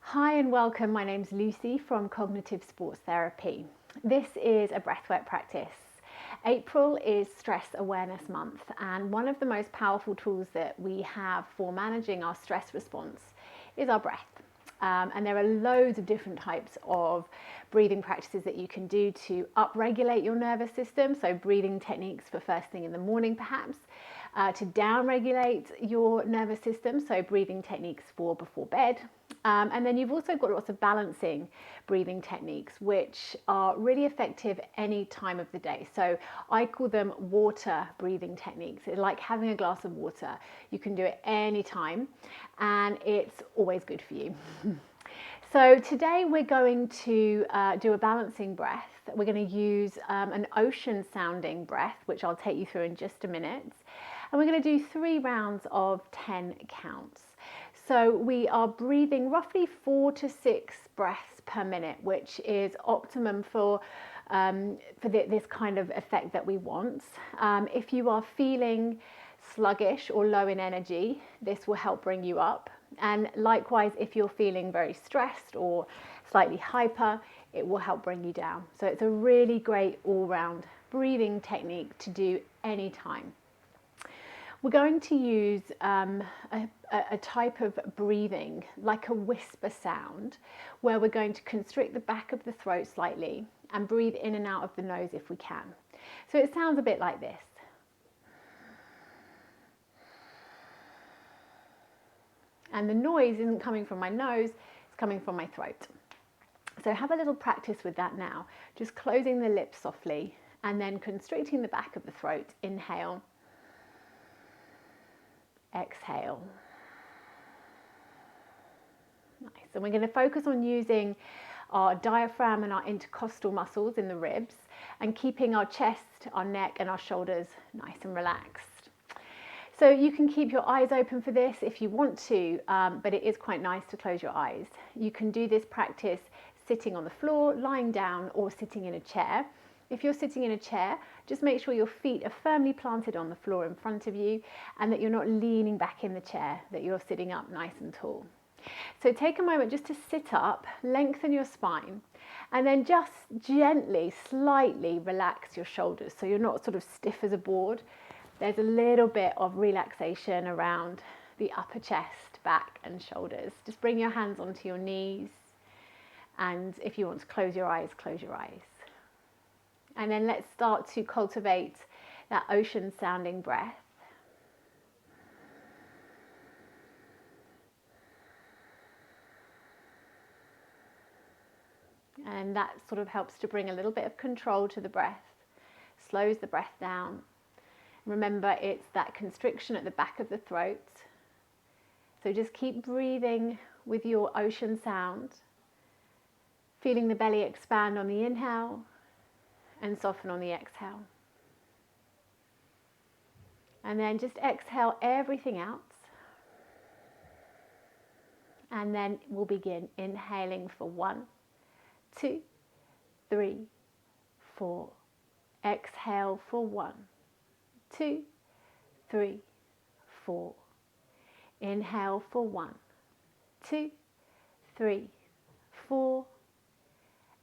Hi and welcome. My name's Lucy from Cognitive Sports Therapy. This is a breathwork practice. April is Stress Awareness Month, and one of the most powerful tools that we have for managing our stress response is our breath. And there are loads of different types of breathing practices that you can do to upregulate your nervous system. So breathing techniques for first thing in the morning perhaps, to downregulate your nervous system. So breathing techniques for before bed. And then you've also got lots of balancing breathing techniques, which are really effective any time of the day. So I call them water breathing techniques. It's like having a glass of water. You can do it any time, and it's always good for you. So today we're going to do a balancing breath. We're going to use an ocean sounding breath, which I'll take you through in just a minute. And we're going to do 3 rounds of 10 counts. So we are breathing roughly 4 to 6 breaths per minute, which is optimum for this kind of effect that we want. If you are feeling sluggish or low in energy, this will help bring you up. And likewise, if you're feeling very stressed or slightly hyper, it will help bring you down. So it's a really great all-round breathing technique to do anytime. We're going to use a type of breathing, like a whisper sound, where we're going to constrict the back of the throat slightly and breathe in and out of the nose if we can. So it sounds a bit like this. And the noise isn't coming from my nose, it's coming from my throat. So have a little practice with that now, just closing the lips softly and then constricting the back of the throat. Inhale. Exhale. Nice. And we're going to focus on using our diaphragm and our intercostal muscles in the ribs and keeping our chest, our neck and our shoulders nice and relaxed. So you can keep your eyes open for this if you want to, but it is quite nice to close your eyes. You can do this practice sitting on the floor, lying down, or sitting in a chair. If you're sitting in a chair, just make sure your feet are firmly planted on the floor in front of you and that you're not leaning back in the chair, that you're sitting up nice and tall. So take a moment just to sit up, lengthen your spine, and then just gently, slightly relax your shoulders so you're not sort of stiff as a board. There's a little bit of relaxation around the upper chest, back and shoulders. Just bring your hands onto your knees, and if you want to close your eyes, close your eyes. And then let's start to cultivate that ocean sounding breath. And that sort of helps to bring a little bit of control to the breath, slows the breath down. Remember, it's that constriction at the back of the throat. So just keep breathing with your ocean sound, feeling the belly expand on the inhale and soften on the exhale. And then just exhale everything out. And then we'll begin inhaling for 1, 2, 3, 4. Exhale for 1, 2, 3, 4. Inhale for 1, 2, 3, 4.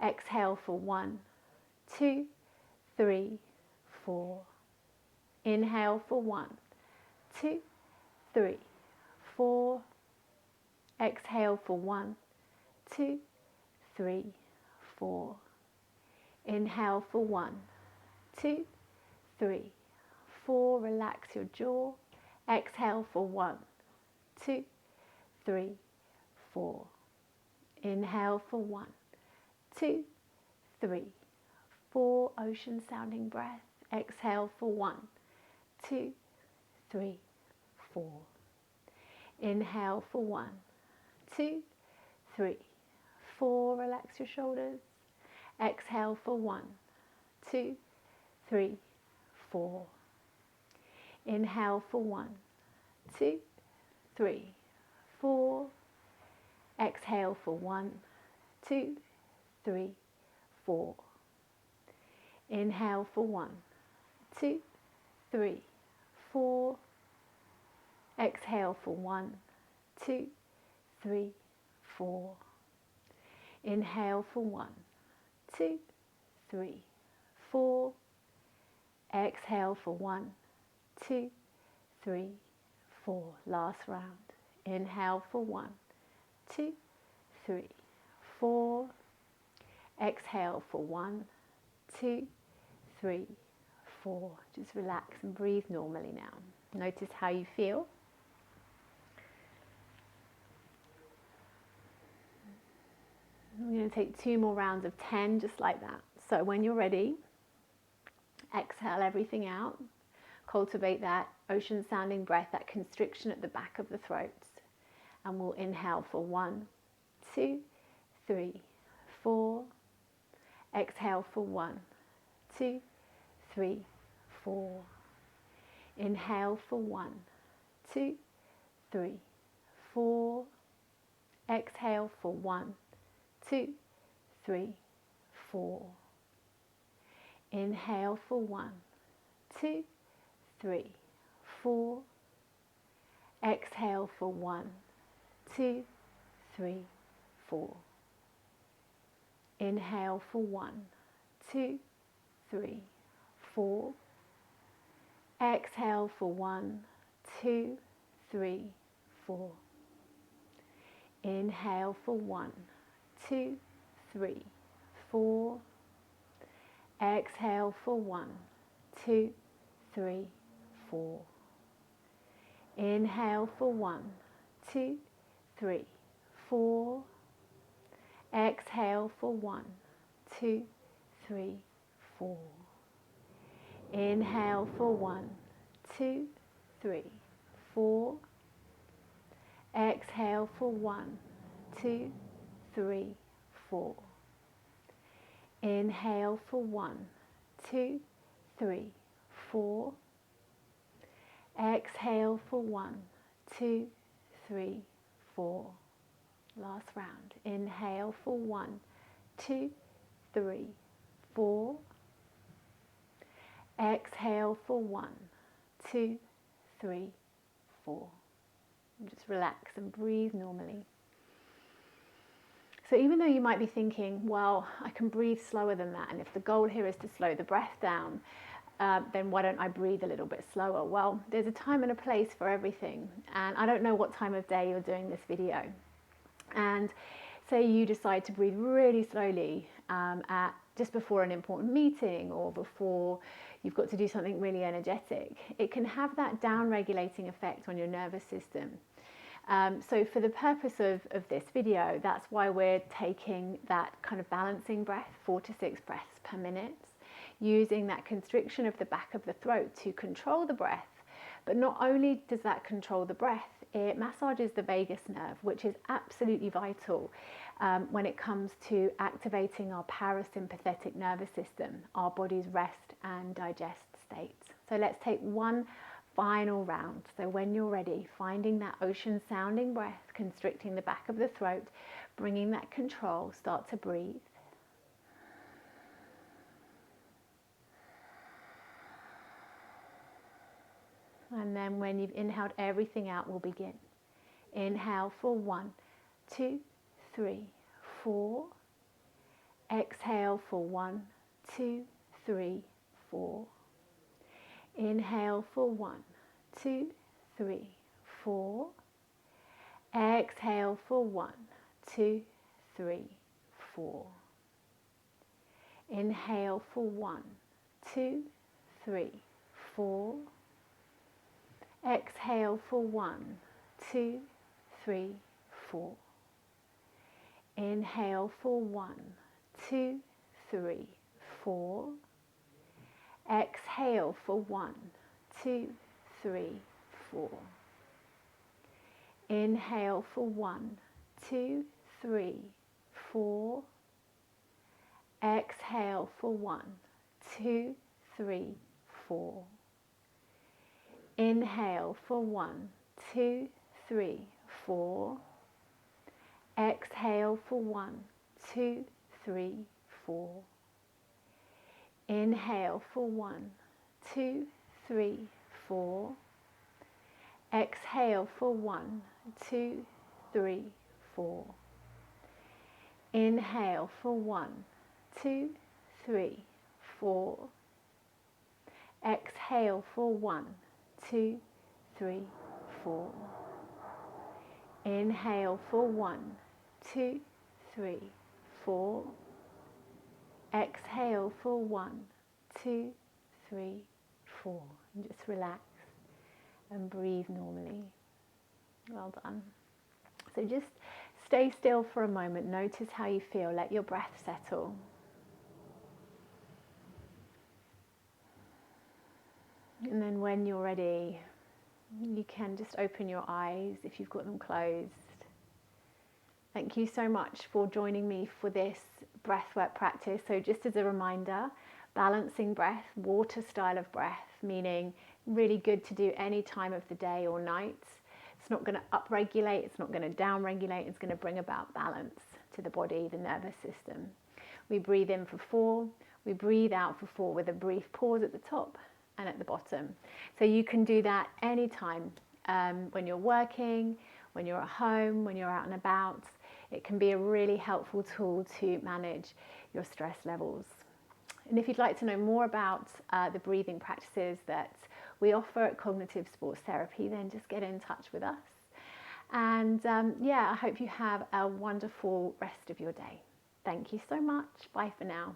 Exhale for 1, 2, 3, 4. Inhale for 1, 2, 3, 4. Exhale for 1, 2, 3, 4. Inhale for 1, 2, 3, 4. Relax your jaw. Exhale for 1, 2, 3, 4. Inhale for 1, 2, 3, 4. Ocean sounding breath. Exhale for 1, 2, 3, 4. Inhale for 1, 2, 3, 4. Relax your shoulders. Exhale for 1, 2, 3, 4. Inhale for 1, 2, 3, 4. Exhale for 1, 2, 3, 4. Inhale for 1, 2, 3, 4. Exhale for 1, 2, 3, 4. Inhale for 1, 2, 3, 4. Exhale for 1, 2, 3, 4. Last round. Inhale for 1, 2, 3, 4. Exhale for 1, 2, 3, 4. Just relax and breathe normally now. Notice how you feel. I'm going to take 2 more rounds of 10 just like that. So when you're ready, exhale everything out. Cultivate that ocean sounding breath, that constriction at the back of the throat. And we'll inhale for 1, 2, 3, 4. Exhale for 1, 2, 3, 4. Inhale for 1, 2, 3, 4. Exhale for 1, 2, 3, 4. Inhale for 1, 2, 3, 4. Exhale for 1, 2, 3, 4. Inhale for 1, 2, 3, 4. Exhale for 1, 2, 3, 4. Inhale for 1, 2, 3, 4. Exhale for 1, 2, 3, 4. Inhale for 1, 2, 3, 4. Exhale for 1, 2, 3, 4. Inhale for 1, 2, 3, 4. Exhale for 1, 2, 3, 4. Inhale for 1, 2, 3, 4. Exhale for 1, 2, 3, 4. Last round. Inhale for 1, 2, 3, 4. Exhale for 1, 2, 3, 4. And just relax and breathe normally. So even though you might be thinking, well, I can breathe slower than that, and if the goal here is to slow the breath down, then why don't I breathe a little bit slower? Well, there's a time and a place for everything, and I don't know what time of day you're doing this video. And say you decide to breathe really slowly at just before an important meeting or before you've got to do something really energetic, it can have that down-regulating effect on your nervous system. So for the purpose of this video, that's why we're taking that kind of balancing breath, 4 to 6 breaths per minute, using that constriction of the back of the throat to control the breath. But not only does that control the breath, it massages the vagus nerve, which is absolutely vital when it comes to activating our parasympathetic nervous system, our body's rest and digest state. So let's take one final round. So when you're ready, finding that ocean sounding breath, constricting the back of the throat, bringing that control, start to breathe. And then when you've inhaled everything out, we'll begin. Inhale for 1, 2, 3, 4. Exhale for 1, 2, 3, 4. Inhale for 1, 2, 3, 4. Exhale for 1, 2, 3, 4. Inhale for 1, 2, 3, 4. Exhale for 1, 2, 3, 4. Inhale for 1, 2, 3, 4. Exhale for 1, 2, 3, 4. Inhale for 1, 2, 3, 4. Exhale for 1, 2, 3, 4. Inhale for 1, 2, 3, 4. Exhale for 1, 2, 3, 4. Inhale for 1, 2, 3, 4. Exhale for 1, 2, 3, 4. Inhale for 1, 2, 3, 4. Exhale for 1, 2, 3, 4. Inhale for 1, 2, 3, 4. Exhale for 1, 2, 3, 4. And just relax and breathe normally. Well done. So just stay still for a moment. Notice how you feel. Let your breath settle. And then when you're ready, you can just open your eyes if you've got them closed. Thank you so much for joining me for this breathwork practice. So just as a reminder, balancing breath, water style of breath, meaning really good to do any time of the day or night. It's not going to upregulate, it's not going to downregulate, it's going to bring about balance to the body, the nervous system. We breathe in for 4, we breathe out for 4 with a brief pause at the top and at the bottom. So you can do that anytime, when you're working, when you're at home, when you're out and about. It can be a really helpful tool to manage your stress levels. And if you'd like to know more about the breathing practices that we offer at Cognitive Sports Therapy, then just get in touch with us. And I hope you have a wonderful rest of your day. Thank you so much. Bye for now.